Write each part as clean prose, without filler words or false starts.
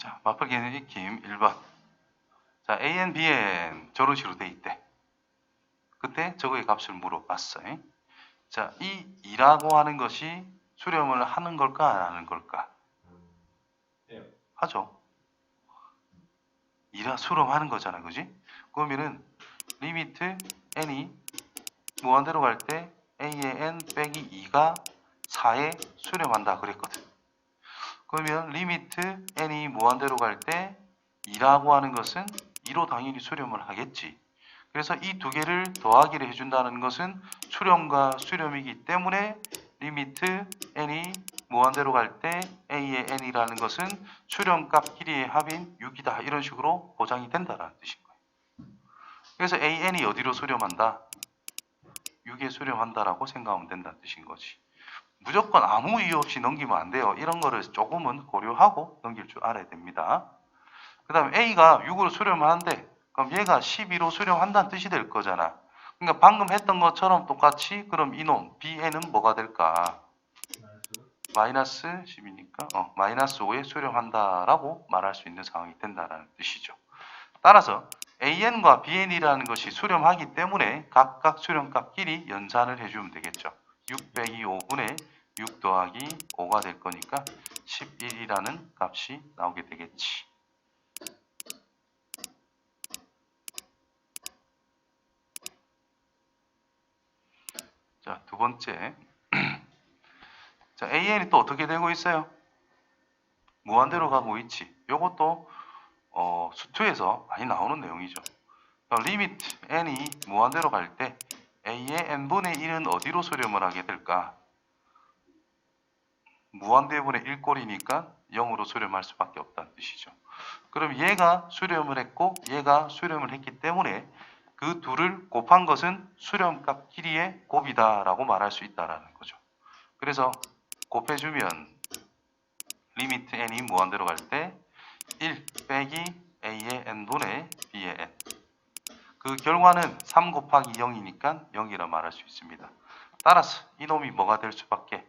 자, 맞불기는 익힘 1번. 자, AN, BN 저런 식으로 돼 있대. 그때 저거의 값을 물어봤어. 자, 이 2라고 하는 것이 수렴을 하는 걸까 안 하는 걸까? 하죠. 2라 수렴하는 거잖아, 그지? 그러면은 리미트 n이 무한대로 갈 때 a의 n 빼기 2가 4에 수렴한다 그랬거든. 그러면 리미트 n이 무한대로 갈 때 2라고 하는 것은 2로 당연히 수렴을 하겠지. 그래서 이 두 개를 더하기를 해준다는 것은 수렴과 수렴이기 때문에 리미트 n이 무한대로 갈 때 a의 n이라는 것은 수렴값 길이의 합인 6이다. 이런 식으로 보장이 된다는 뜻인 거예요. 그래서 an이 어디로 수렴한다? 6에 수렴한다라고 생각하면 된다는 뜻인 거지. 무조건 아무 이유 없이 넘기면 안 돼요. 이런 거를 조금은 고려하고 넘길 줄 알아야 됩니다. 그 다음에 A가 6으로 수렴하는데 그럼 얘가 12로 수렴한다는 뜻이 될 거잖아. 그러니까 방금 했던 것처럼 똑같이 그럼 이놈 BN은 뭐가 될까? 마이너스 10이니까 마이너스 5에 수렴한다라고 말할 수 있는 상황이 된다는 뜻이죠. 따라서 AN과 BN이라는 것이 수렴하기 때문에 각각 수렴값끼리 연산을 해주면 되겠죠. 6 빼기 5분의 6 더하기 5가 될 거니까 11이라는 값이 나오게 되겠지. 자, 두 번째. 자, AN이 또 어떻게 되고 있어요? 무한대로 가고 있지. 요것도 수투에서 많이 나오는 내용이죠. 리미트 n이 무한대로 갈 때 a의 n분의 1은 어디로 수렴을 하게 될까? 무한대분의 1꼴이니까 0으로 수렴할 수밖에 없다는 뜻이죠. 그럼 얘가 수렴을 했고 얘가 수렴을 했기 때문에 그 둘을 곱한 것은 수렴값 길이의 곱이다라고 말할 수 있다라는 거죠. 그래서 곱해주면 리미트 n이 무한대로 갈 때 1 빼기 a의 n분의 b의 n. 그 결과는 3 곱하기 0이니까 0이라 말할 수 있습니다. 따라서 이놈이 뭐가 될 수밖에?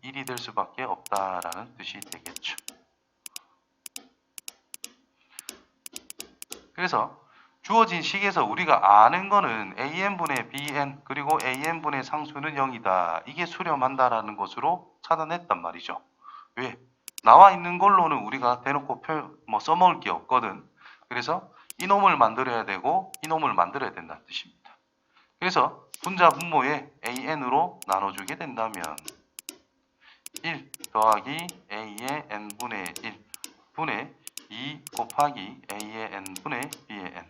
1이 될 수밖에 없다라는 뜻이 되겠죠. 그래서 주어진 식에서 우리가 아는 거는 AN분의 BN 그리고 AN분의 상수는 0이다. 이게 수렴한다라는 것으로 찾아냈단 말이죠. 왜? 나와 있는 걸로는 우리가 대놓고 써먹을 게 없거든. 그래서 이놈을 만들어야 되고 이놈을 만들어야 된다는 뜻입니다. 그래서 분자 분모에 AN으로 나눠주게 된다면 1 더하기 A의 N분의 1 분의 2 곱하기 A의 N분의 B의 N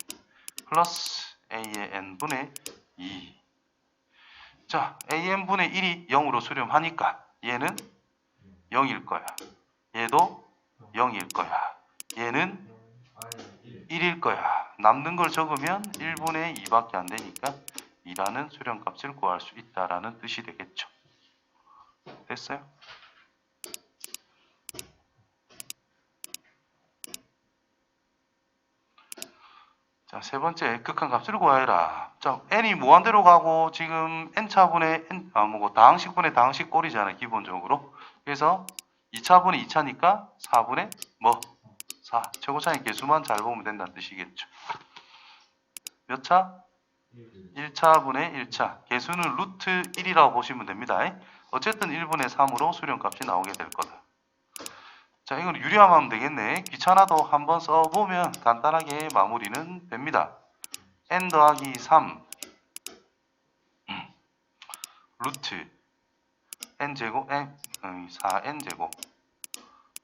플러스 A의 N분의 2. 자, AN분의 1이 0으로 수렴하니까 얘는 0일 거야. 얘도 0일 거야. 얘는 1일 거야. 남는 걸 적으면 1분의 2밖에 안 되니까 2라는 수렴값을 구할 수 있다라는 뜻이 되겠죠. 됐어요? 자, 세 번째 극한값을 구하여라. 자, n이 무한대로 가고 지금 n차분의 다항식분의 다항식 꼴이잖아요. 기본적으로. 그래서 2차분의 2차니까 4분의 4. 최고차의 개수만 잘 보면 된다는 뜻이겠죠. 몇 차? 1차분의 1차. 개수는 루트 1이라고 보시면 됩니다. 어쨌든 1분의 3으로 수렴값이 나오게 될 거다. 자, 이건 유리함하면 되겠네. 귀찮아도 한번 써보면 간단하게 마무리는 됩니다. n 더하기 3 루트 n제곱 4n제곱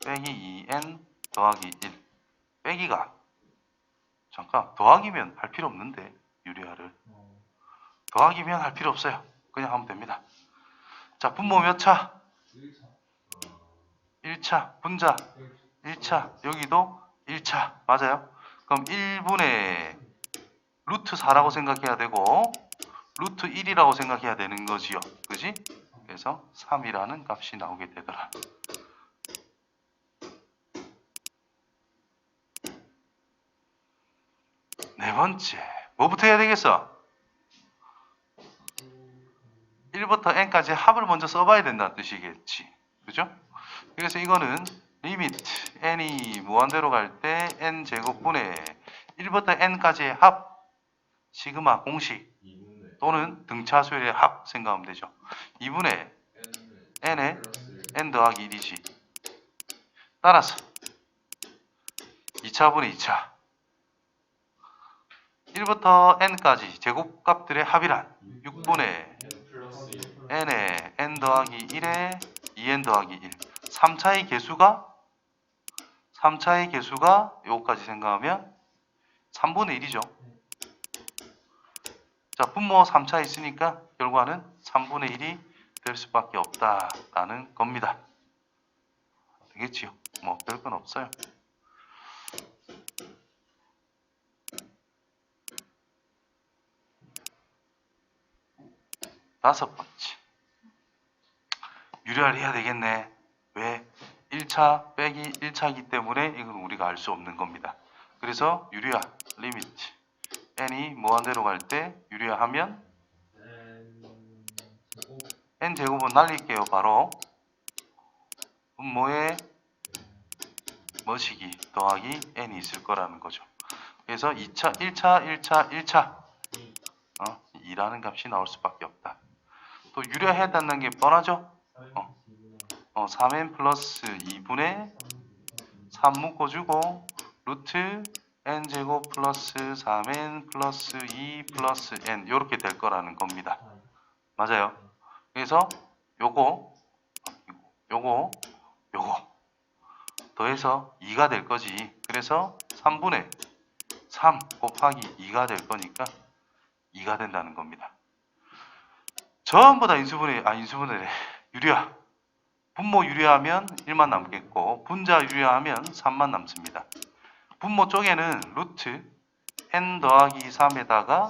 빼기 2n 더하기 1 빼기가 잠깐 더하기면 할 필요 없는데 유리화를 더하기면 할 필요 없어요. 그냥 하면 됩니다. 자, 분모 몇 차? 1차 분자 1차 여기도 1차 맞아요? 그럼 1분의 루트 4라고 생각해야 되고 루트 1이라고 생각해야 되는 거지요. 그지? 그래서 3이라는 값이 나오게 되더라. 네 번째 뭐부터 해야 되겠어? 1부터 n까지 합을 먼저 써봐야 된다는 뜻이겠지. 그죠? 그래서 이거는 리미트 n이 무한대로 갈 때 n 제곱분의 1부터 n까지의 합 시그마 공식 또는 등차 수열의 합 생각하면 되죠. 2분의 n에 n 더하기 1이지. 따라서 2차분의 2차 1부터 n까지 제곱값들의 합이란 6분의 n에 n 더하기 1에 2n 더하기 1. 3차의 개수가 요거까지 생각하면 3분의 1이죠. 자, 분모 3차 있으니까 결과는 3분의 1이 될 수밖에 없다라는 겁니다. 되겠지요? 뭐 별건 없어요. 다섯 번째. 유리화를 해야 되겠네. 왜? 1차 빼기 1차이기 때문에 이건 우리가 알 수 없는 겁니다. 그래서 유리화 리미트 n이 무한대로 갈 때 유리화하면 n 제곱은 날릴게요. 바로 분모에 머시기 더하기 n이 있을 거라는 거죠. 그래서 1차 2라는 값이 나올 수밖에 없다. 또 유리화해야 된다는 게 뻔하죠? 3n 플러스 2분의 3 묶어주고 루트 n제곱 플러스 3n 플러스 2 플러스 n 이렇게 될 거라는 겁니다. 맞아요. 그래서 요거 더해서 2가 될 거지. 그래서 3분의 3 곱하기 2가 될 거니까 2가 된다는 겁니다. 전부 다 인수분해래. 유리화. 분모 유리화하면 1만 남겠고 분자 유리화하면 3만 남습니다. 분모 쪽에는 루트 n 더하기 3에다가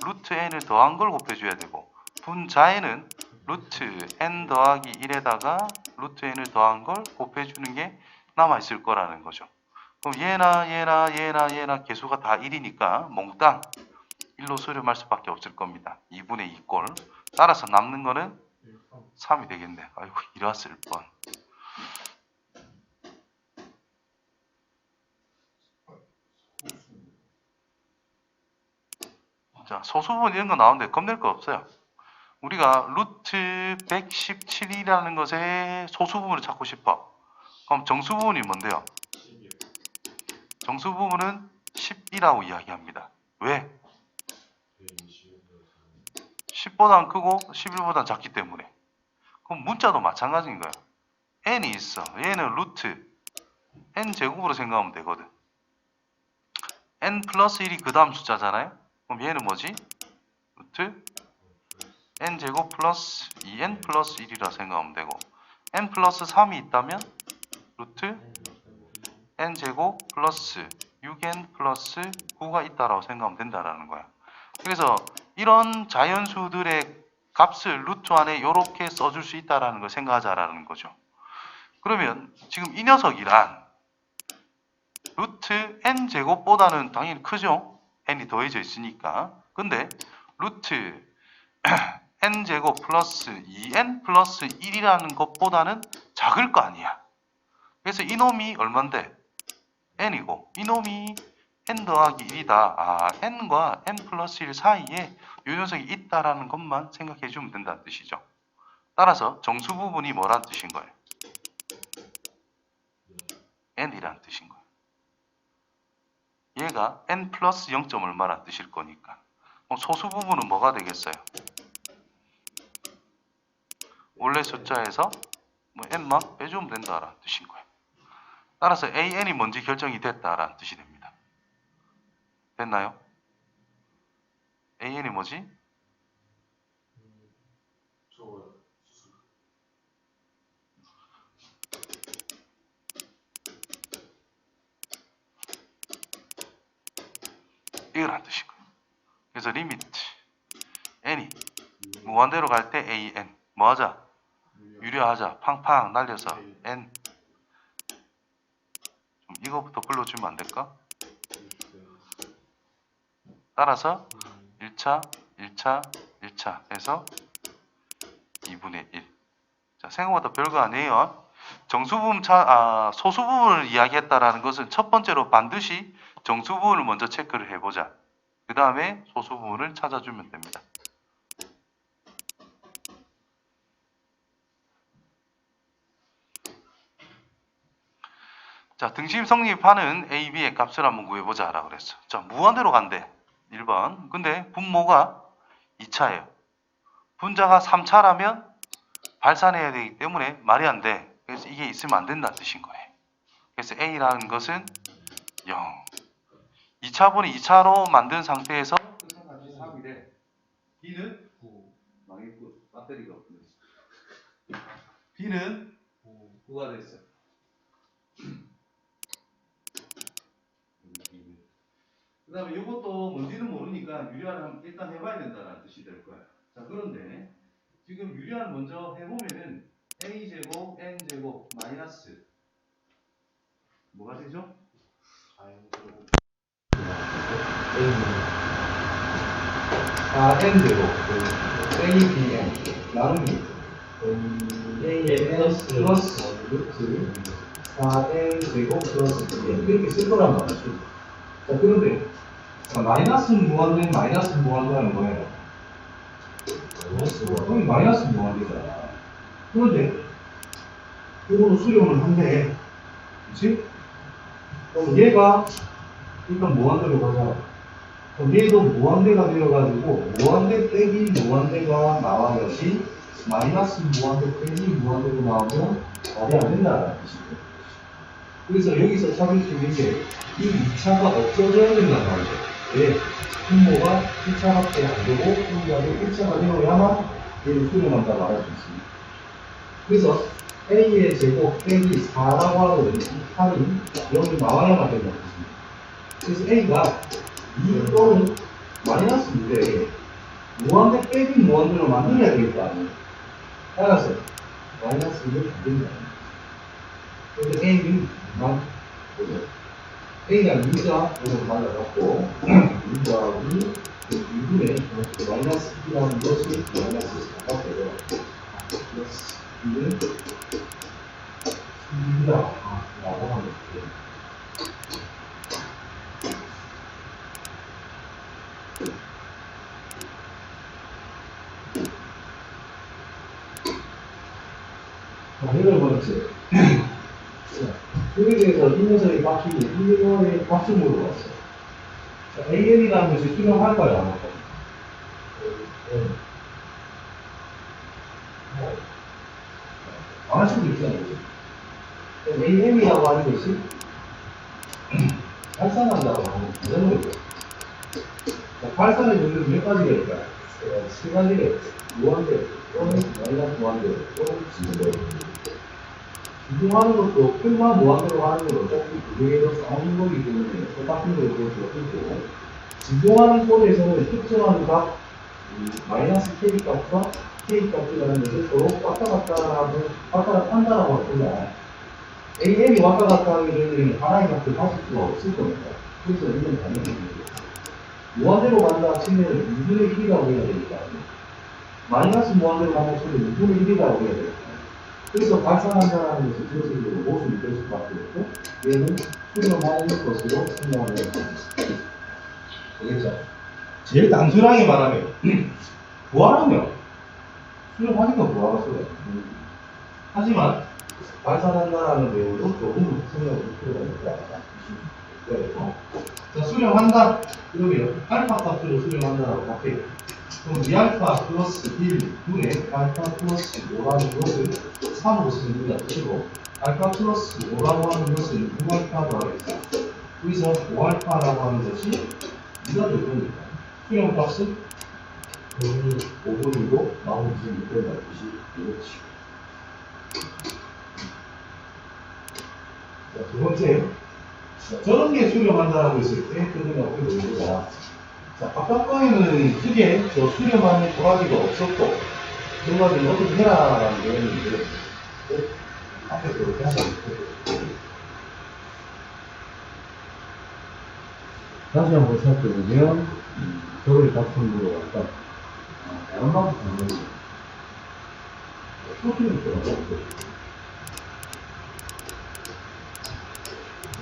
루트 n을 더한 걸 곱해줘야 되고 분자에는 루트 n 더하기 1에다가 루트 n을 더한 걸 곱해주는 게 남아있을 거라는 거죠. 그럼 얘나 개수가 다 1이니까 몽땅 1로 수렴할 수밖에 없을 겁니다. 2분의 2꼴. 따라서 남는 거는 3이 되겠네. 아이고 이랬을 뻔. 자, 소수분 이런 거 나오는데 겁낼 거 없어요. 우리가 루트 117이라는 것의 소수부분을 찾고 싶어. 그럼 정수부분이 뭔데요? 정수부분은 10이라고 이야기합니다. 왜? 10보다 크고 11보다 작기 때문에. 그럼 문자도 마찬가지인 거야. n이 있어. 얘는 루트 n 제곱으로 생각하면 되거든. n 플러스 1이 그 다음 숫자잖아요. 그럼 얘는 뭐지? 루트 n 제곱 플러스 2n 플러스 1이라 생각하면 되고 n 플러스 3이 있다면 루트 n 제곱 플러스 6n 플러스 9가 있다라고 생각하면 된다라는 거야. 그래서 이런 자연수들의 값을 루트 안에 이렇게 써줄 수 있다라는 걸 생각하자라는 거죠. 그러면 지금 이 녀석이란 루트 n 제곱보다는 당연히 크죠. n이 더해져 있으니까. 근데 루트 n 제곱 플러스 2n 플러스 1이라는 것보다는 작을 거 아니야. 그래서 이놈이 얼만데? n이고 이놈이 n 더하기 1이다. n과 n 플러스 1 사이에 이 녀석이 있다라는 것만 생각해 주면 된다는 뜻이죠. 따라서 정수 부분이 뭐란 뜻인 거예요? n이란 뜻인 거예요. 얘가 n 플러스 0. 얼마란 뜻일 거니까. 그럼 소수 부분은 뭐가 되겠어요? 원래 숫자에서 뭐 n만 빼주면 된다라는 뜻인 거예요. 따라서 an이 뭔지 결정이 됐다라는 뜻이 됩니다. 됐나요? an이 뭐지? 이거란 뜻인 거예요. 그래서 리미트 n이 무한대로 갈 때 an 뭐하자? 유리하자. 팡팡 날려서 n 좀 이거부터 불러주면 안 될까? 따라서 1차 해서 2분의 1. 자, 생각보다 별거 아니에요. 소수 부분을 이야기했다라는 것은 첫 번째로 반드시 정수 부분을 먼저 체크를 해보자. 그 다음에 소수 부분을 찾아주면 됩니다. 자, 등심 성립하는 A, B의 값을 한번 구해보자 라고 그랬어. 자, 무한대로 간대. 1번. 근데 분모가 2차예요. 분자가 3차라면 발산해야 되기 때문에 말이 안 돼. 그래서 이게 있으면 안 된다는 뜻인 거예요. 그래서 A라는 것은 0. 2차분이 2차로 만든 상태에서 3이래. B는 9. 망했고 배터리가 없네. B는 9가 됐어. 그 다음에 이것도 뭔지는 모르니까 유리화를 일단 해봐야 된다는 뜻이 될 거야. 자, 그런데 지금 유리화를 먼저 해보면은 A제곱, N제곱, 마이너스 뭐가 되죠? 4n제곱 ABN 나누기 AN 플러스 루트 4n제곱 플러스 BN 이렇게 쓸 거란 말이지. 자, 그런데 마이너스 무한대 마이너스 무한대는 뭐예요? 마이너스 무한대잖아. 그런데 이거로 수렴을 한대. 그치? 그럼 얘가 일단 무한대로 가자. 그럼 얘도 무한대가 되어가지고 무한대 빼기 무한대가 나와야지 마이너스 무한대 빼기 무한대로 나오면 말이 안 된다는 뜻이죠. 그래서 여기서 찾을 수 있는 게 이 2차가 없어져야 된단 말이죠. 왜? 분모가 1차밖에 안 되고 분모가 1차가 되어야만 얘를 수렴한다 말할 수 있습니다. 그래서 A의 제곱 빼기 4라고 하거든요. 이 8이 여기 나와야만 된다는 뜻입니다. 그래서 A가 2 또는 마이너스 2대 무한대 빼기 무한대로 만들어야 될 거 아니에요. 따라서 마이너스 2를 만든다. 그래서 A는 A가 2가 맞아갖고 2가 2분의 마이너스 2라는 것이 마이너스 4가 되고 플러스 2는 2다 라고 하면 돼요. 여덟 번째. 여기에 대해서 이 녀석이 바뀌고 이 녀석의 값을 물어봤어요. AN이라는 것이 수렴할까요? 안 할까요? 안 할 수도 있잖아요. AN이라고 하는 것이 발산한다고 하는 거죠. 발산의 종류는 몇 가지가 있을까요? 세 가지가 있어요. 무한대 또는 마이너스 무한대 또는 진대. 이동하는 것도 풀만 무한대로 하는 건 어차피 두 개로 싸우는 거기 때문에 똑같은 걸 볼 수가 있고, 진동하는 꼴에서는 특정한 값, 마이너스 k 값과 k 값이라는 것을 서로 왔다 갔다 한다라고 할 거냐. AN이 왔다 갔다 하게 되면 하나의 값을 가질 수가 없을 겁니다. 그래서 이건 당연히 무한대로 간다 치면 2분의 1이라고 해야 되니까. 마이너스 무한대로 간다 치면 2분의 1이라고 해야 되니까. 그래서 발산한다는 것이 전체적으로 모습이 될 수밖에 없고, 얘는 수렴하는 것으로 생각을 해야 됩니다. 되겠죠? 제일 단순하게 말하면, 부활하면, 수렴하니까 부활할 수가 있어요. 하지만, 발산한다라는 내용도 조금 생각을 할 필요가 있다. 자, 수렴한다. 그러면, 알파 값으로 수렴한다라고 바뀌어요. 그럼 2알파 플러스 1분의 알파 플러스 5라는 것을 3으로 쓰는 게 아니고 알파 플러스 5라고 하는 것을 6알파로 하겠다. 여기서 5알파라고 하는 것이 2가 될 거니까 수렴값은 5분이고 나머지 6분이라는 뜻이 이렇지. 자, 두 번째. 저런 게 수렴한다라고 했을 때 그들은 어떻게 되는가? 자, 바깥방에는 크게 저 수렴하는 도라지가 없었고, 정말 어떻게 해라라는 내용인데, 앞에 그렇게 하고 있고. 다시 한번 살펴보면, 저를 작품으로 왔다. 다른 방법은 소수를 들어가고.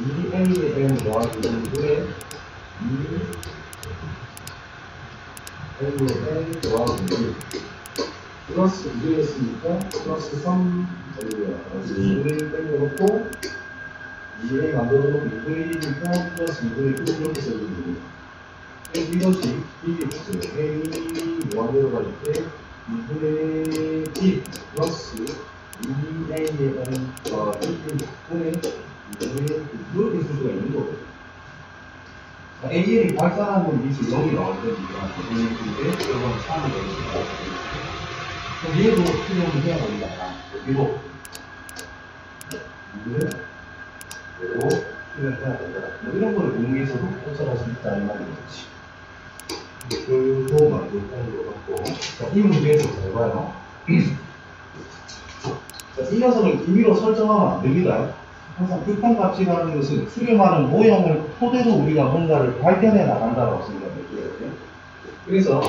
이 A에 n 더하기 2분의 2 A에 n 더하기 2 플러스 2였으니까 플러스 3 2분의 1 땡겨놓고 2에 만들어놓고 2분의 1이니까 플러스 2분의 1 이렇게 써주는 이것이 BX A 무한대로 갈 때 2분의 1 플러스 2A의 n 더하기 1분의 2분의 이렇게 쓸 수가 있는 거거든요. AN이 발산하는 미수 0이 나올 때니까 2분의 1인데 이건 3이 되겠습니다. 그럼 얘도 수렴을 해야 됩니다. 여기도 이거 수렴을 해야 된다. 뭐 이런 거를 공부에서도 해설할 수 있다 이 말이겠지. 이걸로 만들 공부로 갖고 자, 이 문제에서 잘 봐요. 자, 이 녀석을 임의로 설정하면 안 됩니다. 항상 극한값이라는 것은 수렴하는 모형을 토대로 우리가 뭔가를 발견해 나간다고 생각해요. 그래서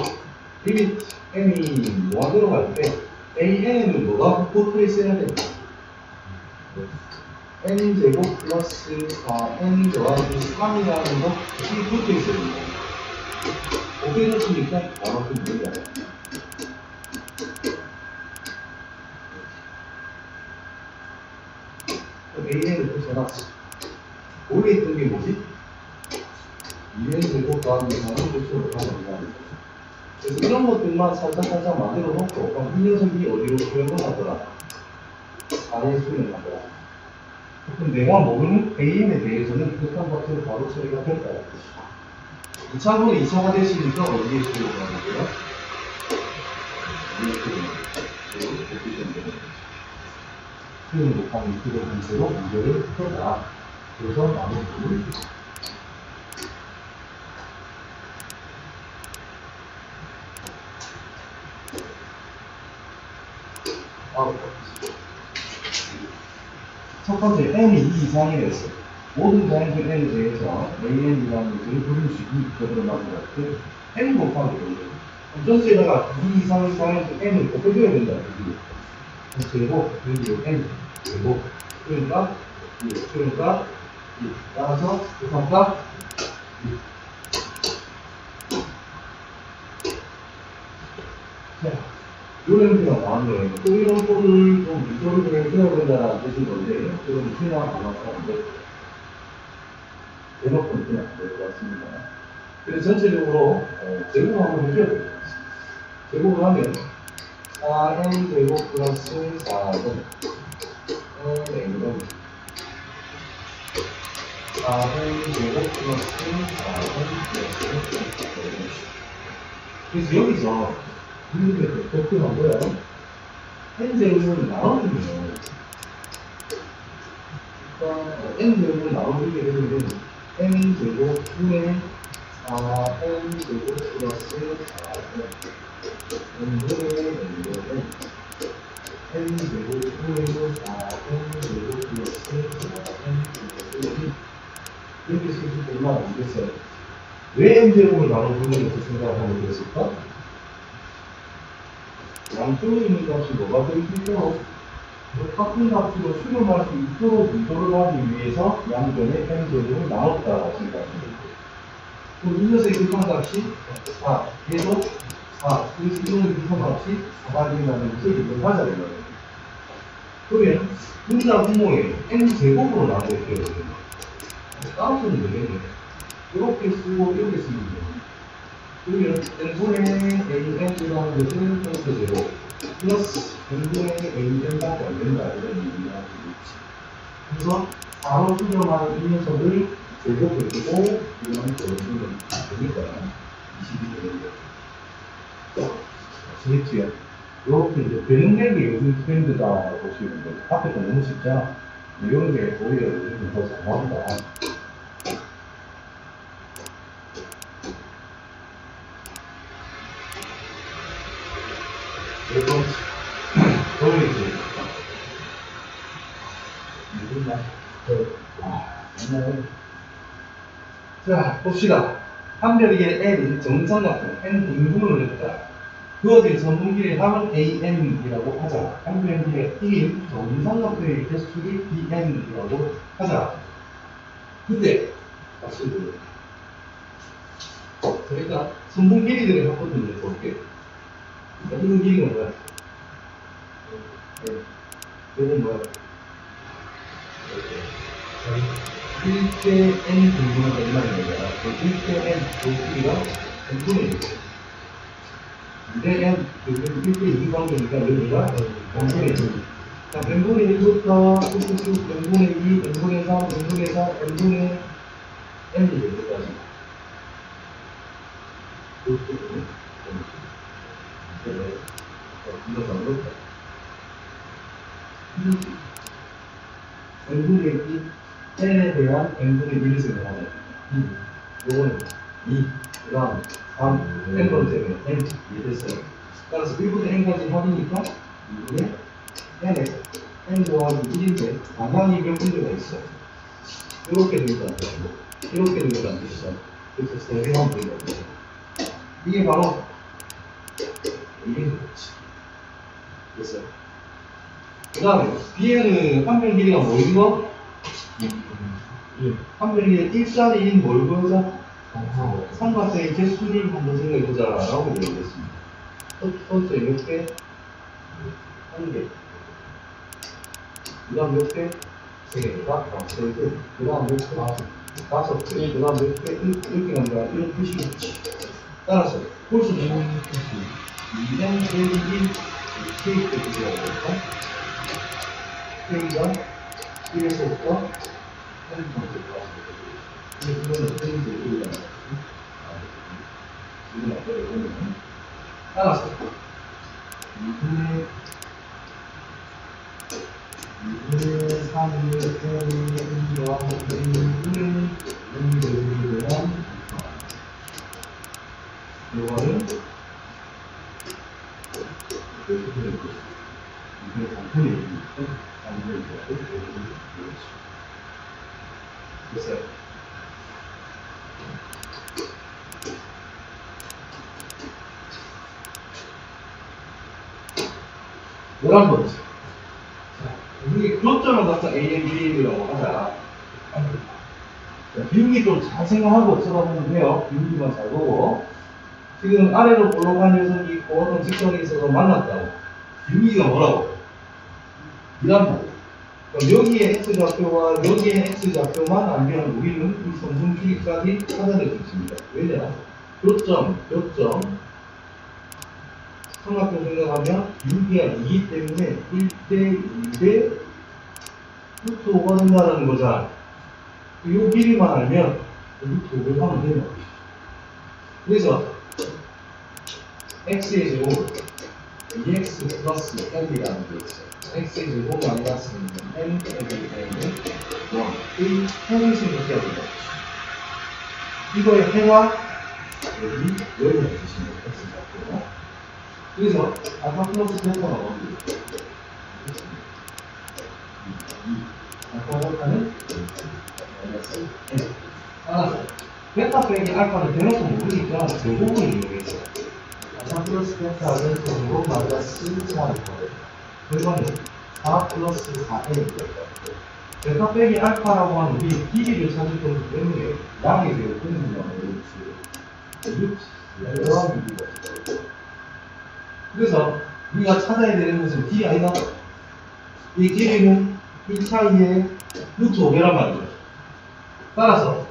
리밋 n이 무한대로 갈 때 an은 뭐가 붙어 있어야 됩니다. n제곱 플러스 4n 더하기 3이라는 것이 붙어 있어야 됩니다. 어떻게 됐습니까? 바로 그 문제가 AN을 붙여놨지. 원래 있던 게 뭐지? 2n 제곱 더하기 4는 붙여놓고 하는 그래서 이런 것들만 살짝 만들어 놓고 그럼 이 녀석이 어디로 수렴을 하더라? 4에 수렴을 하더라. 그럼 내가 모르는 AN에 대해서는 극한 값으로 바로 처리가 될까? 2차분은 2차가 됐으니까 어디에 수렴을 하는 거야? 이렇게 보시면 됩니다. 수렴을 못하면 이쪽으로 문제로 문제를 풀어라. 그래서 나누기 첫 번째 n이 2 이상이 됐어. 모든 자연수 n에 대해서 an이라는 것을 부를 수 있도록 만들었을 때 n 곱하기 1. 전체에다가 2 이상의 자연수 n을 곱해줘야 된다. 제곱, 그리고 n, 제곱. 그러니까 2, 그러니까 2. 따라서 곱합값 2. 자, 이런 문제가 나왔네요. 또 이런 거를 좀 미소를 해줘야 된다는 뜻인 건데, 그럼 그냥 안 왔었는데, 대놓고는 그냥 안 될 것 같습니다. 그래서 전체적으로 제곱을 한번 해줘야 될 것 같습니다. 제곱을 하면 4n 제곱 플러스 4는 n은 4n 제곱 플러스 4n 플러스 그래서 여기서 이렇게 독특한 거야. n제곱을 나눠주면 n제곱을 나눠주게 되면 n제곱 분의 4n제곱 플러스 4n n분의 n제곱 n제곱 분의 4n제곱 플러스 4n 이렇게 쓸 수 얼마나 안 됐어요. 왜 n제곱을 나눠주는 것을 생각하면 되었을까? 양쪽에 있는 값이 뭐가 될 수 있도록 같은 값으로 수렴할 수 있도록 유도를 하기 위해서 양변에 n제곱을 나눴다고 생각합니다. 그럼 이 녀석의 극한값이 4, 계속 4, 그래서 이 녀석의 극한값이 4가 된다는 것을 인정하자 는 거예요. 그러면 분자 분모에 n제곱으로 나눠야 되거든요. 따로 쓰면 되겠네요. 이렇게 쓰고 이렇게 쓰면 돼요. 그러면 n분의 an이라는 것은 전체 제곱 플러스 n분의 an밖에 안 된다 이런 얘기가 되겠지. 그래서 바로 수렴하는 이 녀석을 제곱해주고 이런 거를 되니까 22가 되는 거죠. 아시겠지요? 이렇게 이제 변형된 게 요즘 트렌드다 보시면 돼요. 앞에 거 너무 쉽잖아. 이런 게 오히려 요즘 더 잘 나온다. 네 번째, 보여주세요. 자, 봅시다. 한별에게 n 정삼각형 n 분분을 했다. 그어진 선분기의 합은 an이라고 하자. 한별에게 1인 정삼각형의 개수를 bn이라고 하자. 근데 다시 그러니까 선분 길이들을 바꿔주면 볼게. 이런 길이가 뭐야? 이건 뭐야? 1대 n 분분을 얼마나 되냐? 1대 n 그 길이가 n분의 1. 2대 n 그 1대 2 관계니까 여기가 n분의 1. 자, n분의 1부터 쭉 n분의 2, n분의 3, n분의 4, n분의 n이 될 때까지. n분의 2, n에 대한 n분의 1을 생각하자. 요거는 2, 그 다음 3, n번째는 n, 이해됐어요? 따라서 1부터 n까지 합이니까 2분의 n에서 n 더하기 1인데 방향이 몇 군데가 있어? 이렇게 되는 거안 되고 이렇게 되는 거안 되시죠? 그래서 3개만 보이는 거죠. 이게 바로 이게 그렇지. 됐어요? 그 다음에 B에는 판별 길이가 뭐인 거? 판별 길이 1짜리인 뭘 보여줘? 삼각형의 개수를 한번 생각해보자 라고 얘기했습니다. 첫 번째 몇 개? 1개. 그 다음 몇 개? 3개입니다. 3개. 그 다음 몇 개? 5개. 그 다음 몇 개? 이렇게 간다. 이런 표시겠지. 따라서 볼 수 있는 표시 2는 K1 K 표시라고 할까? K가 1에서부터 N번째까지. 이거는 K에서 1이라는 거지. 이건 어떻게 보면 따라서 2분의 3의 N과 N분의 N분에 대한 요거는 이게 단편이 있으니까 단편이 있고 됐어요. 열한 번째. 우리 교점을 갖다 ANB라고 하자. 비율기 좀 잘 생각하고 쳐다보면 돼요. 비율기만 잘 보고. 지금 아래로 올라간 녀석이 있고 어떤 직선이 있어서 만났다고. 비율기가 뭐라고? 이란다. 그럼 여기에 X좌표와 여기에 X좌표만 알면 우리는 이 선분 길이까지 찾아낼 수 있습니다. 왜냐? 교점. 삼각형 생각하면 비율기가 2기 때문에 1대 2대 루트 5가 된다는 거잖아. 이 길이만 알면 루트 5를 하면 되는 거지. 그래서 x의 제곱 2x 플러스 n이라는 게 있어요. x의 제곱 마이너스 n 빼기 n은 1의 해를 생각해야 된다. 이거의 해가 여기가 되시면 x 같고요. 그래서 알파 플러스 베타가 어디? 알파 베타는 마이너스 n. 따라서 베타 빼기 알파는 대놓고 모르니까 제곱을 이용해서 알파 플러스 베타는 제곱 마이너스 4일 거예요. 결과는 4 플러스 4n입니다. 베타 빼기 알파라고 하는 우리 길이를 찾을 거기 때문에 양의 제곱 끊는 거는 여러 길이가 있어요. 그래서 우리가 찾아야 되는 것은 길이 아니다. 이 길이는 1차이의 루트 5배란 말이죠. 따라서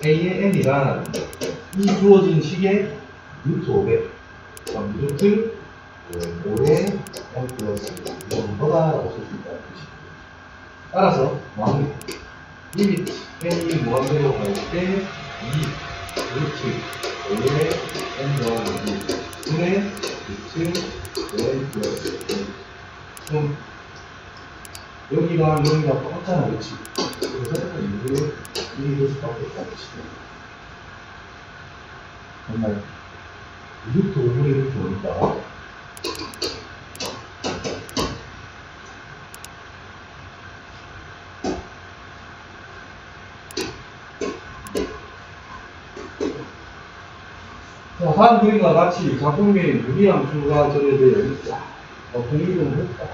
A의 N이란 이 주어진 식의 루트 5배 그럼 루트 5의 N 플러스 1보다라고 쓸 수 있다는 뜻입니다. 따라서 마무리 리미트 N이 무한대로 갈 때 2 루트 5의 N 더하기 2분의 루트 5N 플러스 1 그럼 여기가 똑같잖아, 그렇지? 그래서 이게 될 수밖에 없다는 뜻이죠. 정말 루트 5분의 루트 5니까 자, 다음 그림과 같이 작품에 무리함수가 전해져 있다. 공유는 했다.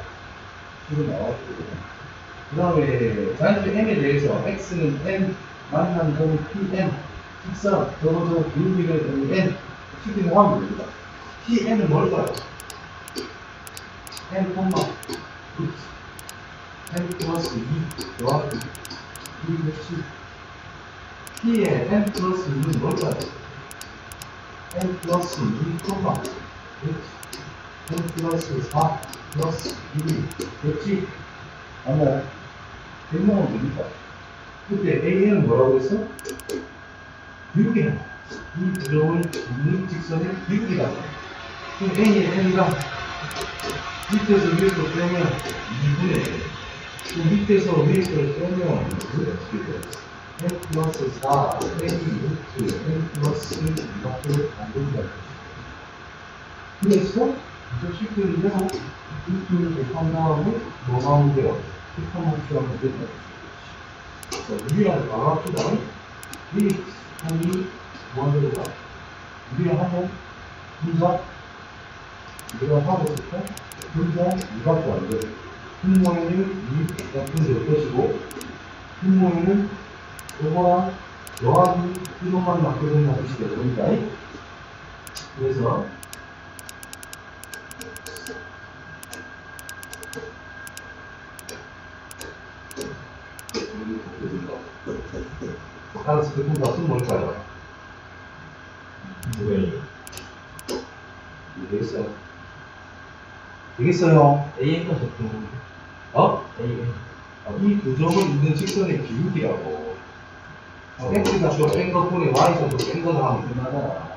지금 나왔고 그 다음에 자연수 m에 대해서 x는 n 만난 점은 pn 직선 저거 기울기는 n 시키는 하면 됩니다. pn은 뭘까요? n 콤마 n 플러스 2 더하기 260 p의 n 플러스 2는 뭘까요? n 플러스 2 콤마 n 플러스 4 플러스 1 그렇지? 맞나요? 백명은 됩니까? 그때 AN은 뭐라고 했어? 기울기다. 이 부정을 있는 직선의 기울기다. 그럼 A의 N이가 밑에서 위로 빼면 2분의 1. 또 밑에서 위로 빼면 어떻게 돼? N 플러스 4, N 루트, N 플러스 2밖에 안 된다. 그래서 이제 쉽게 얘기해서 루트를 곱한 다음에 뭐 나오면 돼요? 곱한 합수하면 된다. 위안 바로 합시다. 이 한이 무한대로가 위안 하면 분자 내가 하고 있을까? 분자 2밖에 안 돼. 분모에는 2 약분될 것이고 분모에는 요거랑 더하기 이것만 맞게 된다 보시게 됩니다. 그래서 따라서 그 값은 뭘까요? 왜? 되겠어요? 되겠어요? AN과 적용. 어? AN. 이 두 점을 있는 직선의 기울기라고. x가 또 뺀 것분에 y가 또 뺀 거다 하면 끝나잖아.